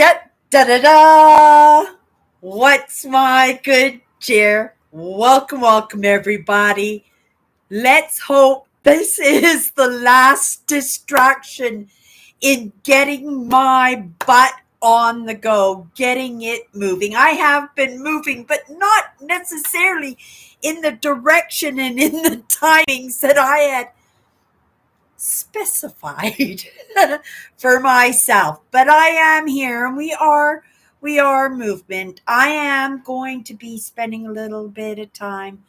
Da da da da! What's my good cheer? Welcome, everybody. Let's hope this is the last distraction in getting my butt on the go, getting it moving. I have been moving, but not necessarily in the direction and in the timings that I had specified for myself. But I am here and we are movement. I am going to be spending a little bit of time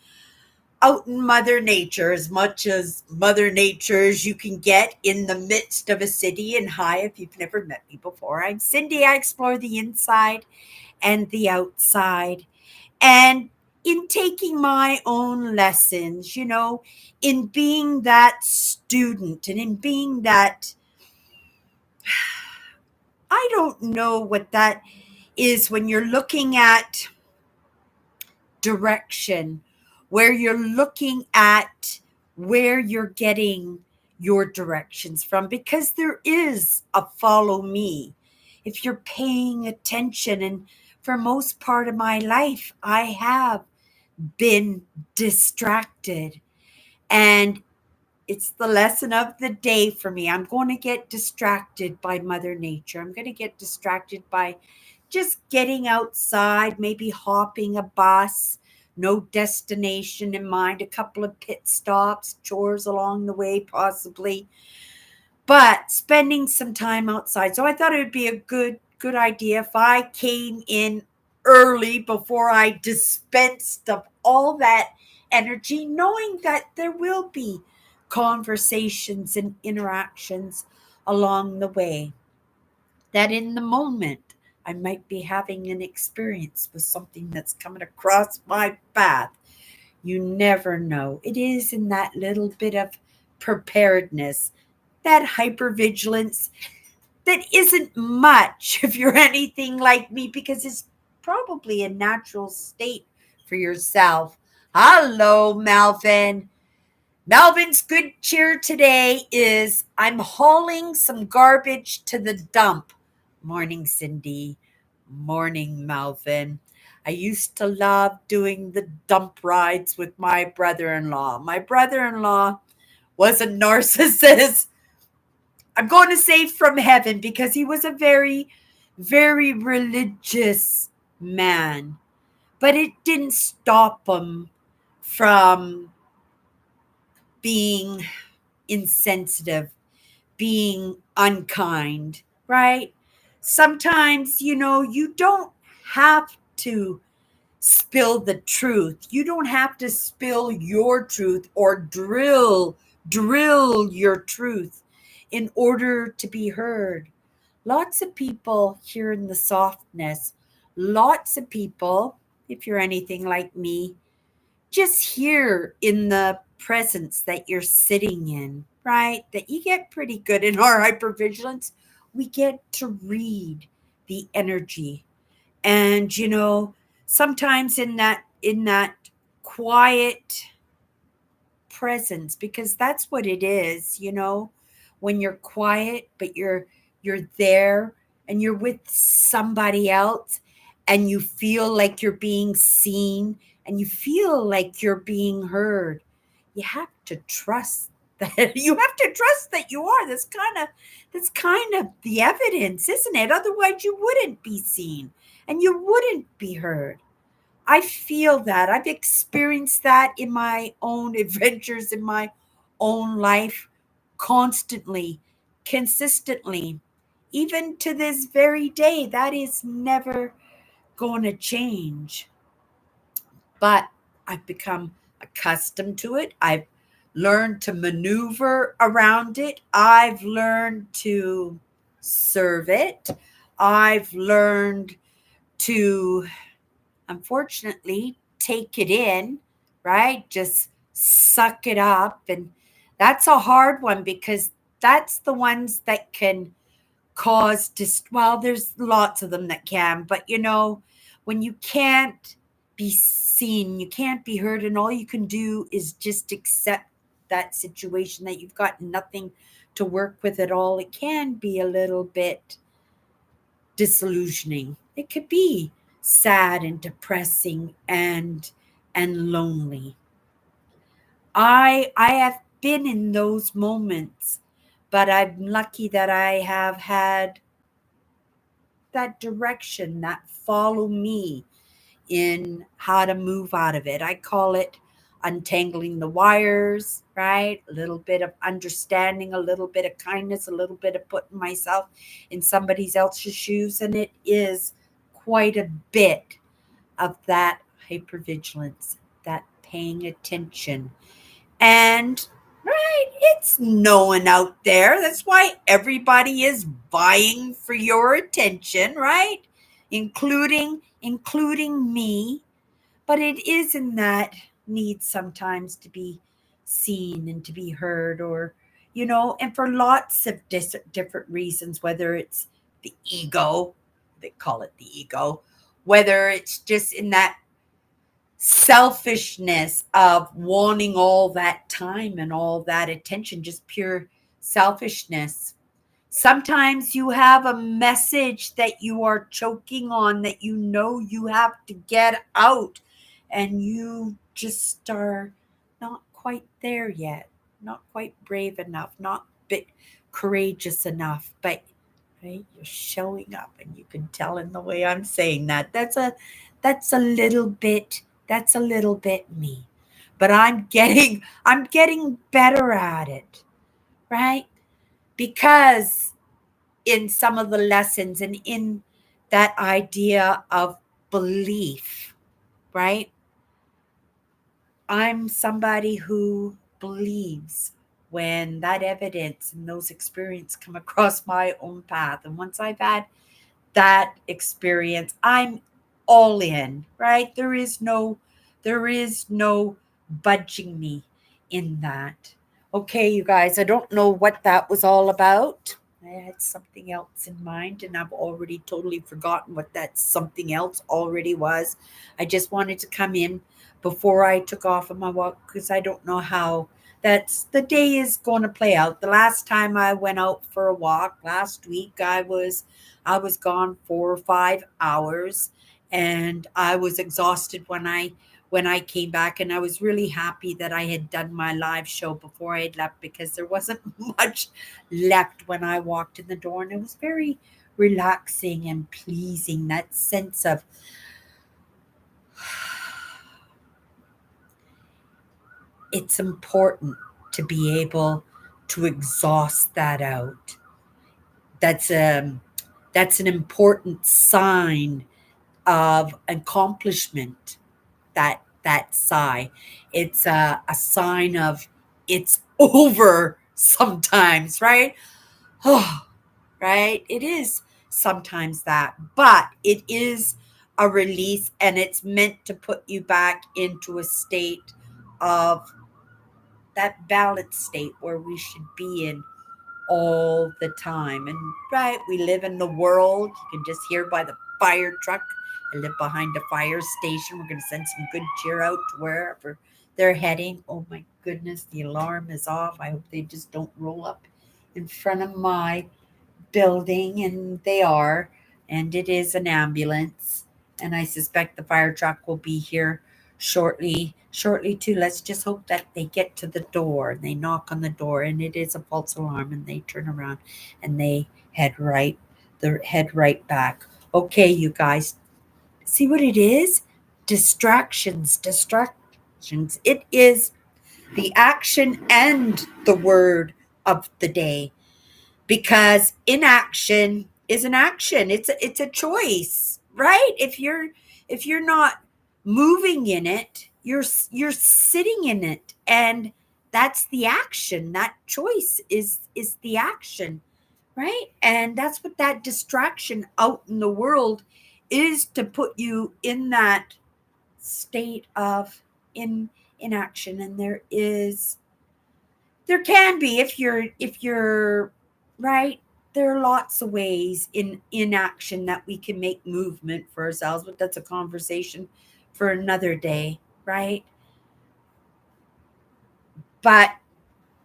out in Mother Nature, as much as Mother Nature as you can get in the midst of a city. And hi, if you've never met me before, I'm Cindy. I explore the inside and the outside. And in taking my own lessons, in being that student and in being that, I don't know what that is when you're looking at direction, where you're looking at where you're getting your directions from, because there is a follow me. If you're paying attention, and for most part of my life, I have been distracted. And it's the lesson of the day for me. I'm going to get distracted by Mother Nature. I'm going to get distracted by just getting outside, maybe hopping a bus, no destination in mind, a couple of pit stops, chores along the way, possibly, but spending some time outside. So I thought it would be a good idea if I came in early before I dispensed of all that energy, knowing that there will be conversations and interactions along the way, that in the moment I might be having an experience with something that's coming across my path. You never know. It is in that little bit of preparedness, that hypervigilance, that isn't much if you're anything like me, because it's probably a natural state for yourself. Hello, Melvin. Melvin's good cheer today is I'm hauling some garbage to the dump. Morning, Cindy. Morning, Melvin. I used to love doing the dump rides with my brother in law. My brother in law was a narcissist. I'm going to say from heaven, because he was a very, very religious man. But it didn't stop him from being insensitive, being unkind, right? Sometimes, you don't have to spill the truth. You don't have to spill your truth or drill your truth in order to be heard. Lots of people hear in the softness. Lots of people, if you're anything like me, just here in the presence that you're sitting in, right? That you get pretty good in our hypervigilance. We get to read the energy. And sometimes in that quiet presence, because that's what it is, when you're quiet, but you're there and you're with somebody else, and you feel like you're being seen and you feel like you're being heard. You have to trust that you have to trust that you are. That's kind of the evidence, isn't it? Otherwise you wouldn't be seen and you wouldn't be heard. I feel that. I've experienced that in my own adventures, in my own life, constantly, consistently. Even to this very day, that is never going to change. But I've become accustomed to it. I've learned to maneuver around it. I've learned to serve it. I've learned to, unfortunately, take it in, right? Just suck it up. And that's a hard one, because that's the ones that can cause well, there's lots of them that can, but when you can't be seen, you can't be heard, and all you can do is just accept that situation, that you've got nothing to work with at all, it can be a little bit disillusioning. It could be sad and depressing and lonely. I have been in those moments, but I'm lucky that I have had that direction, that follow me in how to move out of it. I call it untangling the wires, right? A little bit of understanding, a little bit of kindness, a little bit of putting myself in somebody else's shoes. And it is quite a bit of that hypervigilance, that paying attention. And right, it's no one out there. That's why everybody is vying for your attention, right? Including me. But it is in that need sometimes to be seen and to be heard, or and for lots of different reasons, whether it's the ego, they call it the ego, whether it's just in that selfishness of wanting all that time and all that attention, just pure selfishness. Sometimes you have a message that you are choking on, that you have to get out, and you just are not quite there yet, not quite brave enough, not bit courageous enough, but right, you're showing up, and you can tell in the way I'm saying that. That's a little bit me. But I'm getting better at it, right? Because in some of the lessons and in that idea of belief, right? I'm somebody who believes when that evidence and those experiences come across my own path. And once I've had that experience, I'm all in, right? There is no budging me in that. Okay, you guys, I don't know what that was all about. I had something else in mind, and I've already totally forgotten what that something else already was. I just wanted to come in before I took off on my walk because I don't know how that's the day is going to play out. The last time I went out for a walk last week, I was gone 4 or 5 hours, and I was exhausted when I came back, and I was really happy that I had done my live show before I had left because there wasn't much left when I walked in the door, and it was very relaxing and pleasing, that sense of it's important to be able to exhaust that out. That's um that's an important sign of accomplishment, that sigh. It's a sign of it's over sometimes, right? Oh, right? It is sometimes that, but it is a release, and it's meant to put you back into a state of that balanced state where we should be in all the time. And right, we live in the world. You can just hear by the fire truck. I live behind a fire station. We're going to send some good cheer out to wherever they're heading. Oh my goodness, the alarm is off. I hope they just don't roll up in front of my building, and they are. And it is an ambulance, and I suspect the fire truck will be here shortly too. Let's just hope that they get to the door and they knock on the door, and it is a false alarm, and they turn around and they head right back. Okay, you guys, see what it is? Distractions. It is the action and the word of the day, because inaction is an action. It's a choice, right? If you're not moving in it, you're sitting in it, and that's the action. That choice is the action, right? And that's what that distraction out in the world is, to put you in that state of in inaction. And there can be, if you're right, there are lots of ways in action that we can make movement for ourselves, but that's a conversation for another day, right? But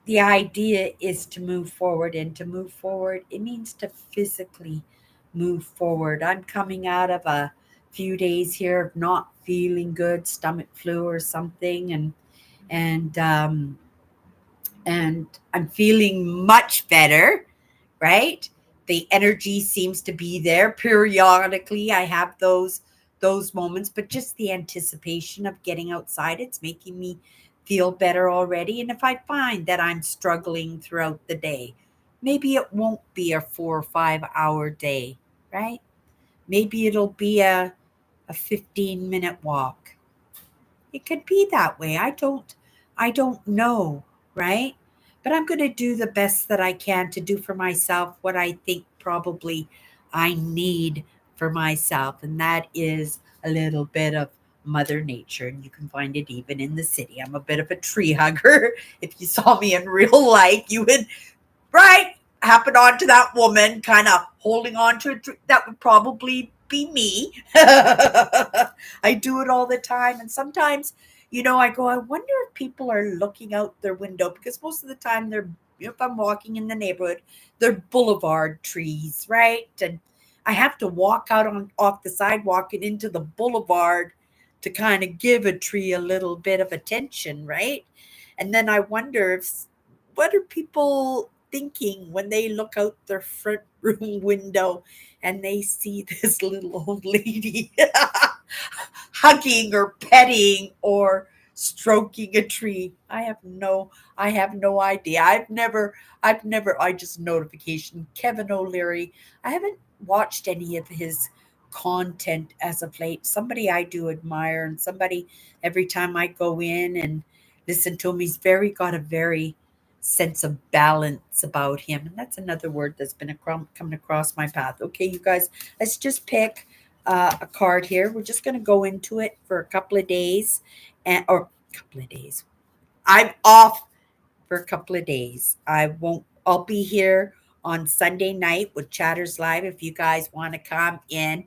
the idea is to move forward, and to move forward, it means to physically move forward. I'm coming out of a few days here of not feeling good, stomach flu or something, and and I'm feeling much better, right? The energy seems to be there. Periodically I have those moments, but just the anticipation of getting outside, it's making me feel better already. And if I find that I'm struggling throughout the day, maybe it won't be a 4 or 5 hour day, right? Maybe it'll be a 15-minute walk. It could be that way. I don't know, right? But I'm going to do the best that I can to do for myself what I think probably I need for myself, and that is a little bit of mother nature, and you can find it even in the city. I'm a bit of a tree hugger. If you saw me in real life, you would, right, happen onto that woman kind of holding on to a tree. That would probably be me. I do it all the time. And sometimes, I go, I wonder if people are looking out their window, because most of the time if I'm walking in the neighborhood, they're boulevard trees, right? And I have to walk out on off the sidewalk and into the boulevard to kind of give a tree a little bit of attention, right? And then I wonder what are people thinking when they look out their front room window and they see this little old lady hugging or petting or stroking a tree. I have no idea. I just notification Kevin O'Leary. I haven't watched any of his content as of late. Somebody I do admire, and somebody every time I go in and listen to him, he's very got a very sense of balance about him. And that's another word that's been coming across my path. Okay, you guys, let's just pick a card here. We're just going to go into it for a couple of days, or a couple of days. I'm off for a couple of days. I'll be here on Sunday night with Chatters Live if you guys want to come in.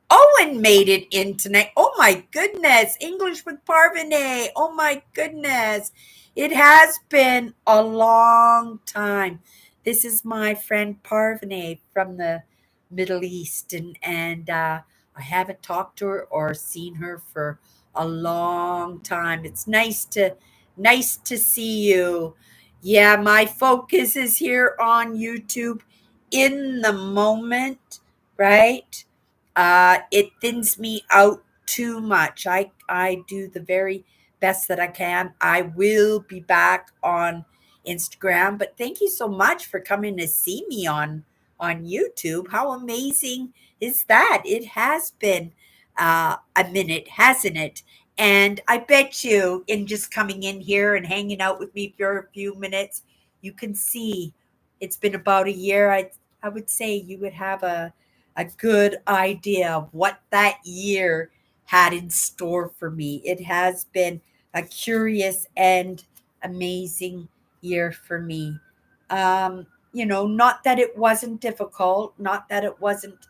Owen made it in tonight. Oh my goodness. English with Parvene. Oh my goodness. It has been a long time. This is my friend Parvene from the Middle East, and I haven't talked to her or seen her for a long time. It's nice to see you. Yeah, my focus is here on YouTube in the moment, right? It thins me out too much. I do the very best that I can. I will be back on Instagram, but thank you so much for coming to see me on YouTube. How amazing is that? It has been a minute, hasn't it? And I bet you, in just coming in here and hanging out with me for a few minutes, you can see it's been about a year. I would say you would have a good idea of what that year had in store for me. It has been a curious and amazing year for me. Not that it wasn't difficult, not that it wasn't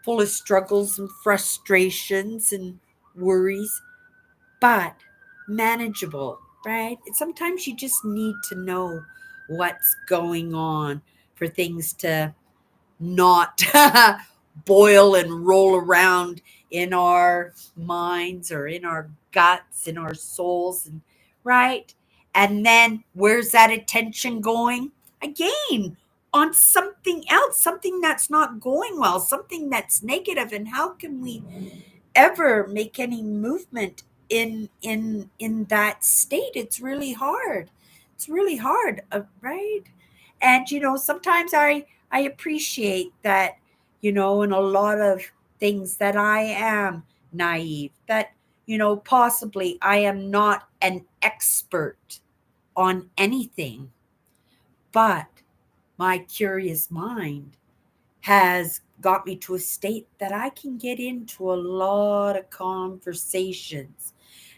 full of struggles and frustrations and worries, but manageable, right? Sometimes you just need to know what's going on for things to not boil and roll around in our minds or in our guts, in our souls, and right? And then where's that attention going? Again, on something else, something that's not going well, something that's negative. And how can we ever make any movement in that state? It's really hard. It's really hard, right? And sometimes I appreciate that, in a lot of things, that I am naive, that possibly I am not an expert on anything, but my curious mind has got me to a state that I can get into a lot of conversations.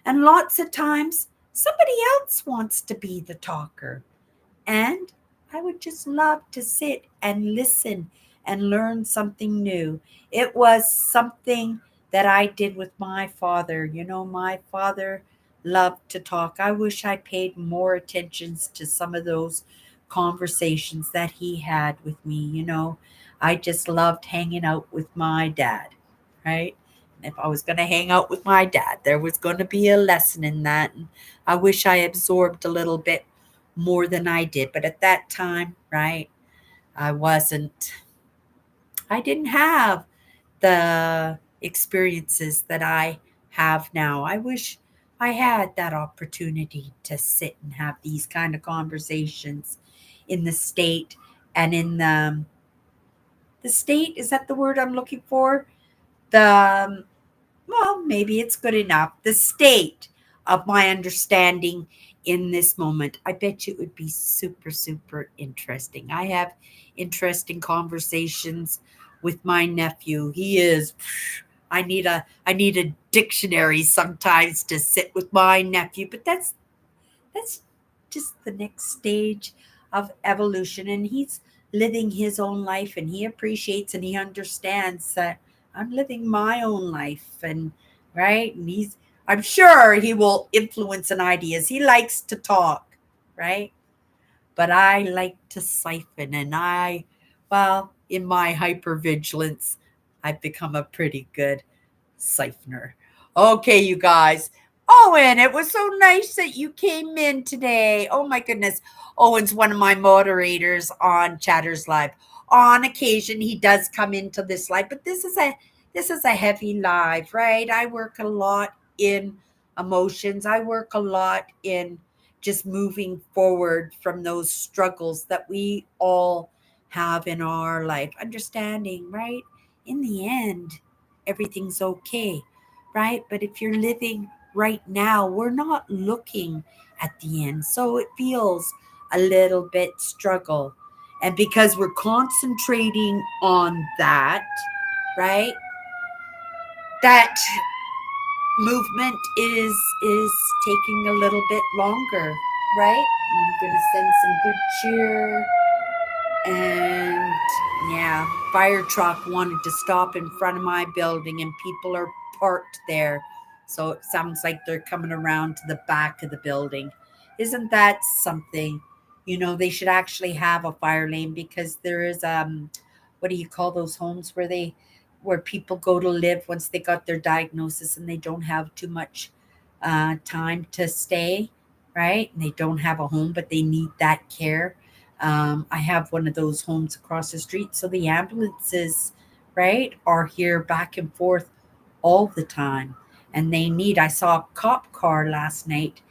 And lots of times, somebody else wants to be the talker. And I would just love to sit and listen and learn something new. It was something that I did with my father. My father loved to talk. I wish I paid more attention to some of those conversations that he had with me. I just loved hanging out with my dad, right? And if I was going to hang out with my dad, there was going to be a lesson in that. And I wish I absorbed a little bit more than I did. But at that time, right, I wasn't, I didn't have the experiences that I have now. I wish I had that opportunity to sit and have these kind of conversations in the state and in the state. Is that the word I'm looking for? The well, maybe it's good enough. The state of my understanding in this moment. I bet you it would be super, super interesting. I have interesting conversations with my nephew. He is I need a dictionary sometimes to sit with my nephew, but that's just the next stage of evolution. And he's living his own life and he appreciates and he understands that I'm living my own life. And right. And I'm sure he will influence and ideas. He likes to talk, right? But I like to siphon. And well, in my hypervigilance, I've become a pretty good siphoner. Okay, you guys. Owen, it was so nice that you came in today. Oh my goodness. Owen's one of my moderators on Chatters Live. On occasion he does come into this live, but this is a heavy live, right? I work a lot in emotions. I work a lot in just moving forward from those struggles that we all have in our life. Understanding, right? In the end, everything's okay, right? But if you're living right now, we're not looking at the end. So it feels a little bit struggle. And because we're concentrating on that, right? That movement is taking a little bit longer, right? I'm gonna send some good cheer. And yeah, fire truck wanted to stop in front of my building and people are parked there. So it sounds like they're coming around to the back of the building. Isn't that something? They should actually have a fire lane because there is what do you call those homes where people go to live once they got their diagnosis and they don't have too much time to stay, right? And they don't have a home, but they need that care. I have one of those homes across the street. So the ambulances, right, are here back and forth all the time. And I saw a cop car last night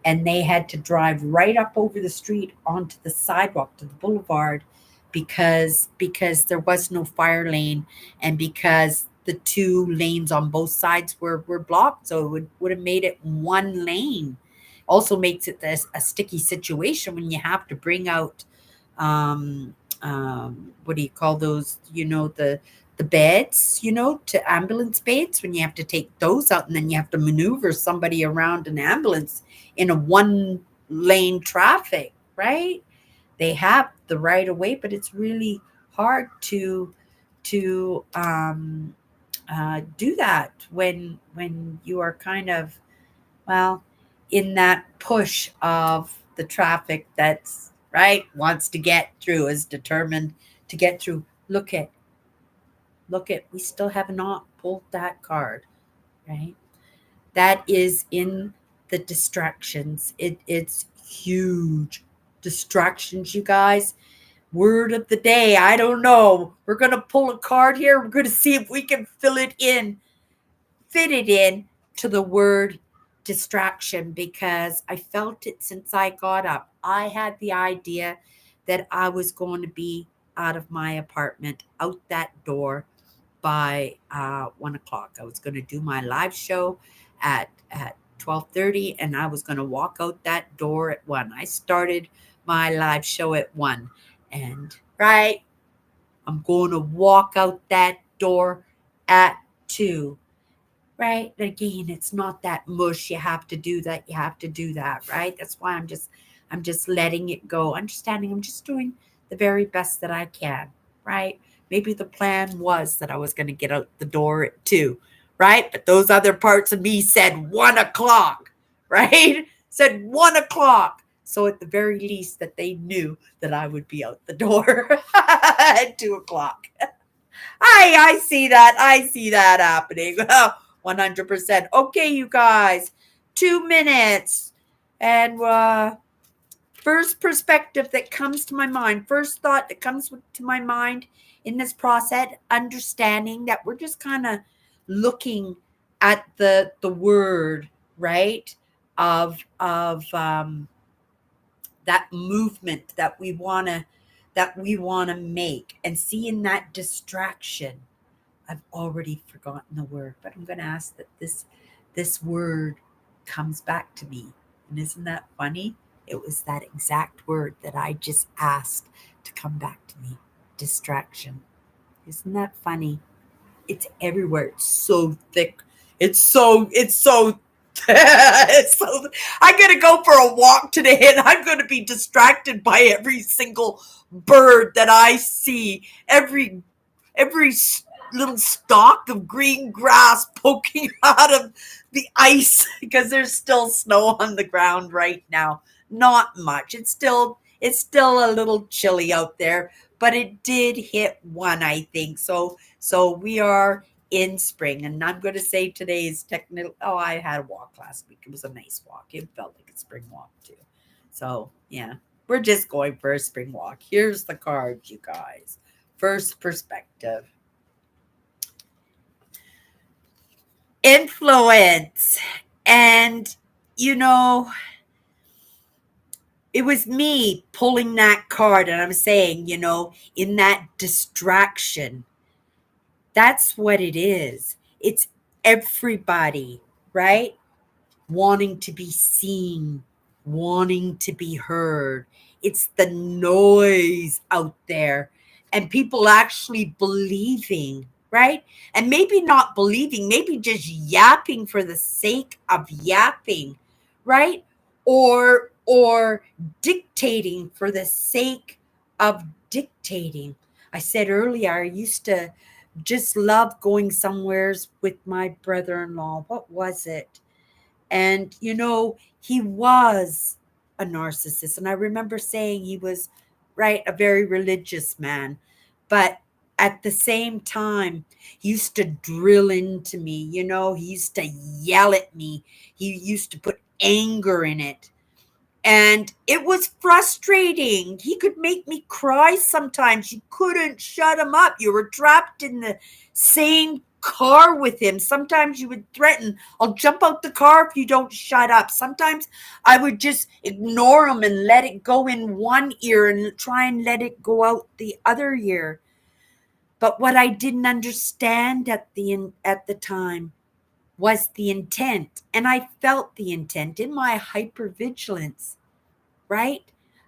and they had to drive right up over the street onto the sidewalk to the boulevard because there was no fire lane and because the two lanes on both sides were blocked. So it would have made it one lane. Also makes it a sticky situation when you have to bring out what do you call those? The beds, to ambulance beds when you have to take those out and then you have to maneuver somebody around an ambulance in a one lane traffic, right? They have the right of way, but it's really hard to do that when you are kind of well, in that push of the traffic that's right wants to get through, is determined to get through. Look at, we still have not pulled that card, right? That is in the distractions. It's huge distractions, you guys. Word of the day. I don't know. We're gonna pull a card here. We're gonna see if we can fit it in to the word distraction because I felt it since I got up. I had the idea that I was going to be out of my apartment, out that door by 1 o'clock. I was going to do my live show at 12:30, and I was going to walk out that door at 1. I started my live show at 1, and right, I'm going to walk out that door at 2. Right? Again, it's not that mush. You have to do that. You have to do that. Right? That's why I'm just letting it go. Understanding I'm just doing the very best that I can. Right? Maybe the plan was that I was going to get out the door at 2. Right? But those other parts of me said 1 o'clock. Right? Said 1 o'clock. So at the very least that they knew that I would be out the door at 2 o'clock. I see that. I see that happening. 100%. Okay, you guys, 2 minutes. And first perspective that comes to my mind, first thought that comes to my mind in this process, understanding that we're just kind of looking at the word, right? Of that movement that we want to make, and seeing that distraction. I've already forgotten the word, but I'm going to ask that this word comes back to me. And isn't that funny? It was that exact word that I just asked to come back to me. Distraction. Isn't that funny? It's everywhere. It's so thick. It's so it's so I'm gonna go for a walk today, and I'm gonna be distracted by every single bird that I see, every little stalk of green grass poking out of the ice, because there's still snow on the ground right now. Not much. It's still a little chilly out there, but it did hit one, I think. So we are in spring, and I'm going to say today is technical. Oh, I had a walk last week. It was a nice walk. It felt like a spring walk too. So yeah, we're just going for a spring walk. Here's the cards, you guys. First perspective. Influence. And you know, it was me pulling that card, and I'm saying, in that distraction, that's what it is. It's everybody, right? Wanting to be seen, wanting to be heard. It's the noise out there, and people actually believing, right? And maybe not believing, maybe just yapping for the sake of yapping, right? Or dictating for the sake of dictating. I said earlier, I used to just love going somewheres with my brother-in-law. What was it? And, he was a narcissist. And I remember saying he was, right, a very religious man. But at the same time, he used to drill into me, he used to yell at me. He used to put anger in it. And it was frustrating. He could make me cry sometimes. You couldn't shut him up. You were trapped in the same car with him. Sometimes you would threaten, I'll jump out the car if you don't shut up. Sometimes I would just ignore him and let it go in one ear and try and let it go out the other ear. But what I didn't understand at the time was the intent. And I felt the intent in my hypervigilance, right?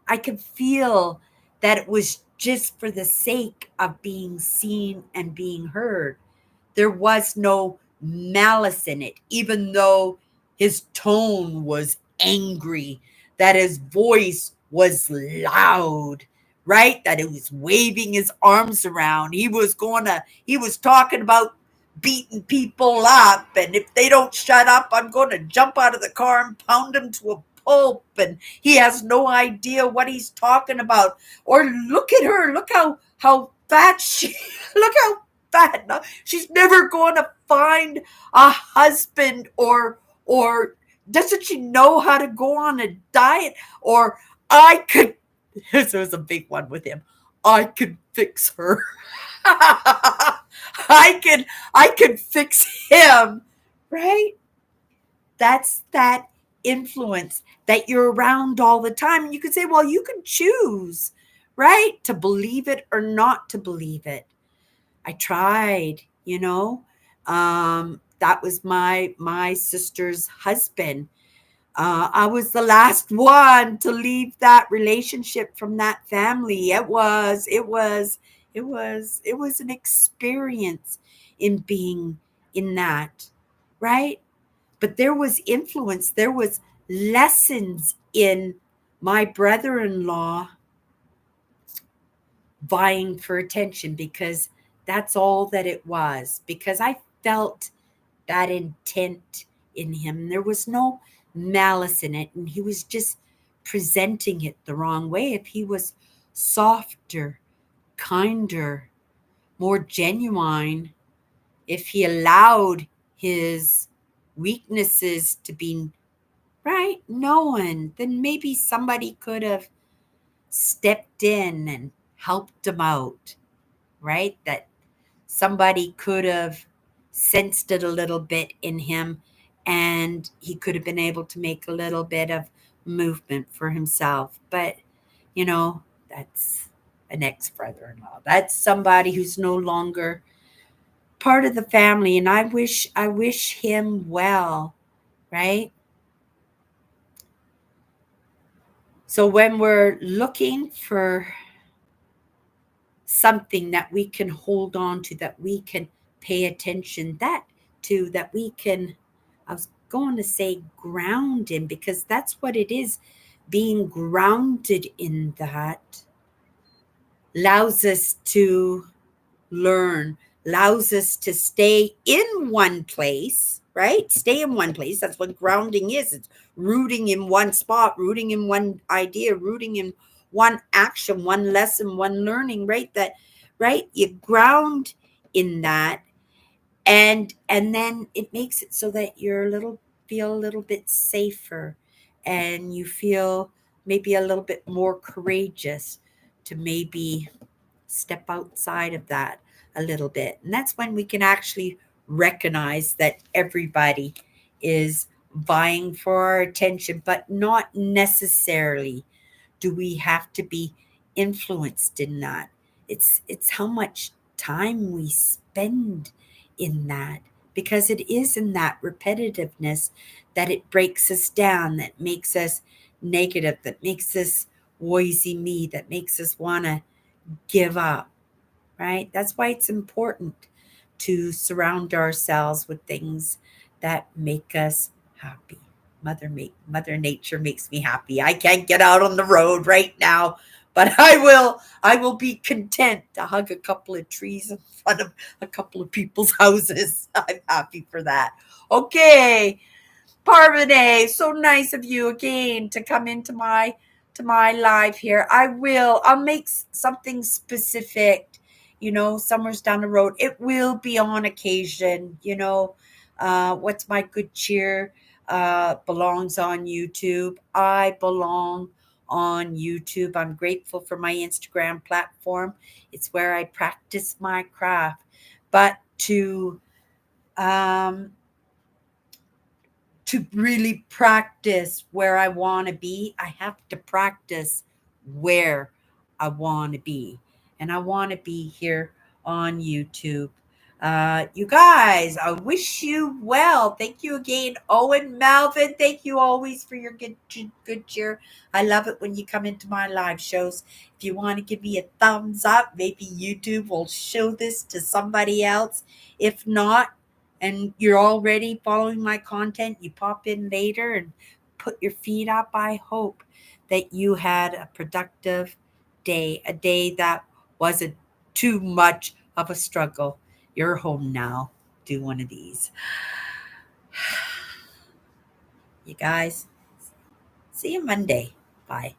I could feel that it was just for the sake of being seen and being heard. There was no malice in it, even though his tone was angry, that his voice was loud, right? That he was waving his arms around. He was talking about beating people up. And if they don't shut up, I'm going to jump out of the car and pound them to a pulp. And he has no idea what he's talking about. Or look at her. Look how fat she, look how fat. No, she's never going to find a husband, or doesn't she know how to go on a diet? Or I could, this was a big one with him. I could fix her. I could fix him, right? That's that influence that you're around all the time. And you could say, well, you can choose, right? To believe it or not to believe it. I tried, that was my sister's husband. I was the last one to leave that relationship from that family. It was an experience in being in that, right? But there was influence, there was lessons in my brother-in-law vying for attention, because that's all that it was, because I felt that intent in him. There was no malice in it, and he was just presenting it the wrong way, if he was softer, kinder, more genuine, if he allowed his weaknesses to be right known, then maybe somebody could have stepped in and helped him out, right? That somebody could have sensed it a little bit in him, and he could have been able to make a little bit of movement for himself. But, you know, that's an ex brother in law. That's somebody who's no longer part of the family. And I wish him well, right? So when we're looking for something that we can hold on to, that we can pay attention that to, that we can, I was going to say ground in, because that's what it is. Being grounded in that allows us to learn, allows us to stay in one place, right? Stay in one place. That's what grounding is. It's rooting in one spot, rooting in one idea, rooting in one action, one lesson, one learning, right? That, right? You ground in that, and then it makes it so that you're a little, feel a little bit safer, and you feel maybe a little bit more courageous to maybe step outside of that a little bit. And that's when we can actually recognize that everybody is vying for our attention, but not necessarily do we have to be influenced in that. It's how much time we spend in that, because it is in that repetitiveness that it breaks us down, that makes us negative, that makes us woisy me, that makes us want to give up, right? That's why it's important to surround ourselves with things that make us happy. Mother Nature makes me happy. I can't get out on the road right now, but I will be content to hug a couple of trees in front of a couple of people's houses. I'm happy for that. Okay, Parvane, so nice of you again to come into my live here. I'll make something specific, somewhere's down the road. It will be on occasion, what's my good cheer belongs on YouTube. I belong on YouTube. I'm grateful for my Instagram platform. It's where I practice my craft. But um to really practice where I want to be, I have to practice where I want to be. And I want to be here on YouTube. You guys, I wish you well. Thank you again, Owen, Melvin. Thank you always for your good cheer. I love it when you come into my live shows. If you want to give me a thumbs up, maybe YouTube will show this to somebody else. If not, and you're already following my content, you pop in later and put your feet up. I hope that you had a productive day, a day that wasn't too much of a struggle. You're home now. Do one of these. You guys, see you Monday. Bye.